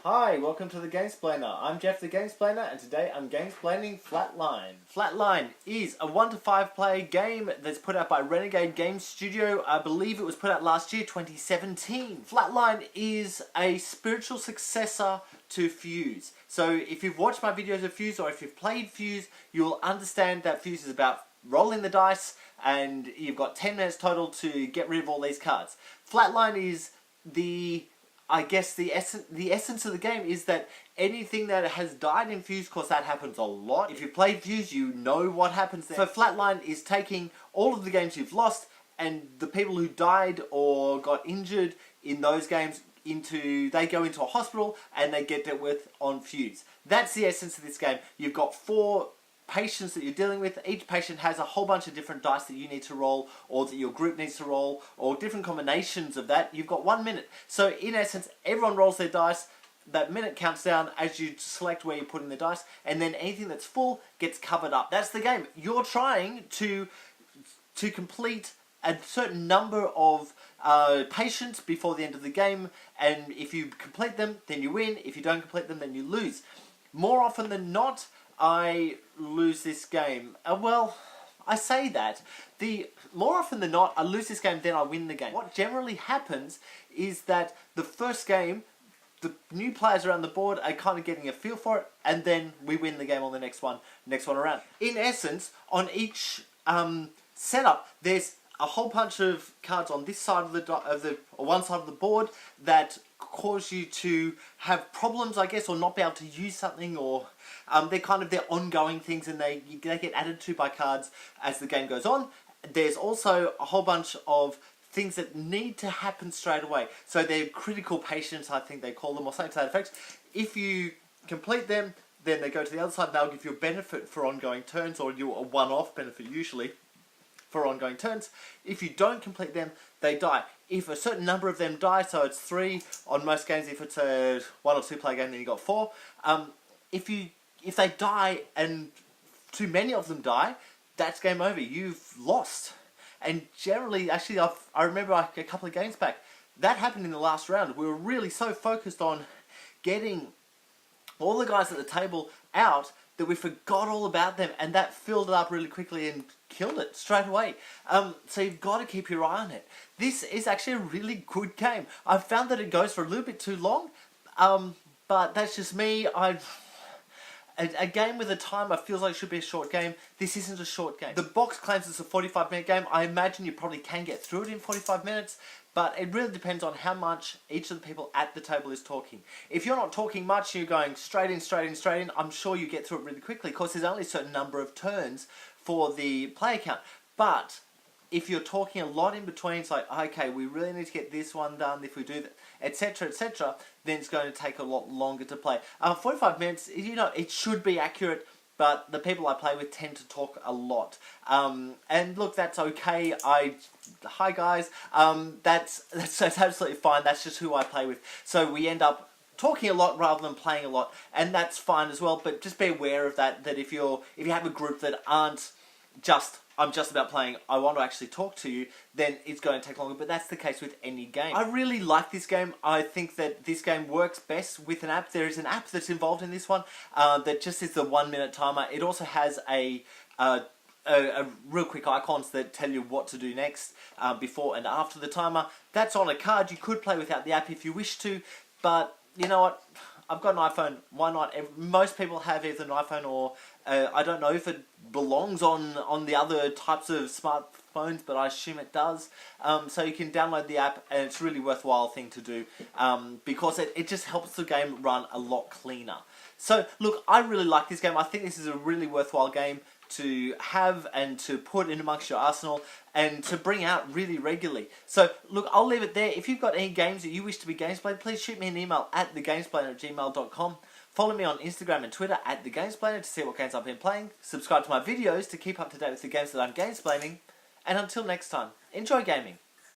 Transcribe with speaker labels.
Speaker 1: Hi, welcome to the Gamesplainer. I'm Jeff the Gamesplainer, and today I'm gamesplaining Flatline. Flatline is a 1 to 5 player game that's put out by Renegade Games Studio. I believe it was put out last year, 2017. Flatline is a spiritual successor to Fuse. So if you've watched my videos of Fuse or if you've played Fuse, you'll understand that Fuse is about rolling the dice and you've got 10 minutes total to get rid of all these cards. Flatline is I guess the essence of the game is that anything that has died in Fuse, of course that happens a lot. If you've played Fuse, you know what happens there. So Flatline is taking all of the games you've lost and the people who died or got injured in those games they go into a hospital and they get dealt with on Fuse. That's the essence of this game. You've got 4 patients that you're dealing with. Each patient has a whole bunch of different dice that you need to roll or that your group needs to roll or different combinations of that. You've got 1 minute. So in essence, everyone rolls their dice. That minute counts down as you select where you're putting the dice, and then anything that's full gets covered up. That's the game. You're trying to complete a certain number of patients before the end of the game, and if you complete them, then you win. If you don't complete them, then you lose. More often than not, I lose this game. Well, I say that. More often than not, I lose this game, then I win the game. What generally happens is that the first game, the new players around the board are kind of getting a feel for it, and then we win the game on the next one around. In essence, on each setup, there's a whole bunch of cards on this side or one side of the board that cause you to have problems, I guess, or not be able to use something, or they're ongoing things, and they get added to by cards as the game goes on. There's also a whole bunch of things that need to happen straight away. So they're critical patients, I think they call them, or something to that effect. If you complete them, then they go to the other side, and they'll give you a benefit for ongoing turns, or a one-off benefit usually for ongoing turns. If you don't complete them, they die. If a certain number of them die, so it's 3 on most games, if it's a 1 or 2 player game, then you got 4. If they die and too many of them die, that's game over. You've lost. And generally, actually, I remember a couple of games back, that happened in the last round. We were really so focused on getting all the guys at the table out that we forgot all about them, and that filled it up really quickly and killed it straight away. So you've got to keep your eye on it. This is actually a really good game. I've found that it goes for a little bit too long, but that's just me. A game with a timer feels like it should be a short game. This isn't a short game. The box claims it's a 45-minute game. I imagine you probably can get through it in 45 minutes, but it really depends on how much each of the people at the table is talking. If you're not talking much, you're going straight in, I'm sure you get through it really quickly, because there's only a certain number of turns for the player count. But if you're talking a lot in between, it's like, okay, we really need to get this one done. If we do that, etc., then it's going to take a lot longer to play. 45 minutes, it should be accurate, but the people I play with tend to talk a lot. And look, that's okay. Hi guys, that's absolutely fine. That's just who I play with. So we end up talking a lot rather than playing a lot, and that's fine as well. But just be aware of that. That if you have a group that aren't I'm just about playing, I want to actually talk to you, then it's going to take longer, but that's the case with any game. I really like this game. I think that this game works best with an app. There is an app that's involved in this one that just is the 1 minute timer. It also has a real quick icons that tell you what to do next before and after the timer. That's on a card. You could play without the app if you wish to, but you know what? I've got an iPhone, why not? Most people have either an iPhone or, I don't know if it belongs on the other types of smartphones, but I assume it does. So you can download the app, and it's a really worthwhile thing to do, because it just helps the game run a lot cleaner. So look, I really like this game. I think this is a really worthwhile game to have and to put in amongst your arsenal and to bring out really regularly. So look, I'll leave it there. If you've got any games that you wish to be gamesplayed, please shoot me an email at thegamesplainer@gmail.com. Follow me on Instagram and Twitter at thegamesplainer to see what games I've been playing. Subscribe to my videos to keep up to date with the games that I'm gamesplaining. And until next time, enjoy gaming.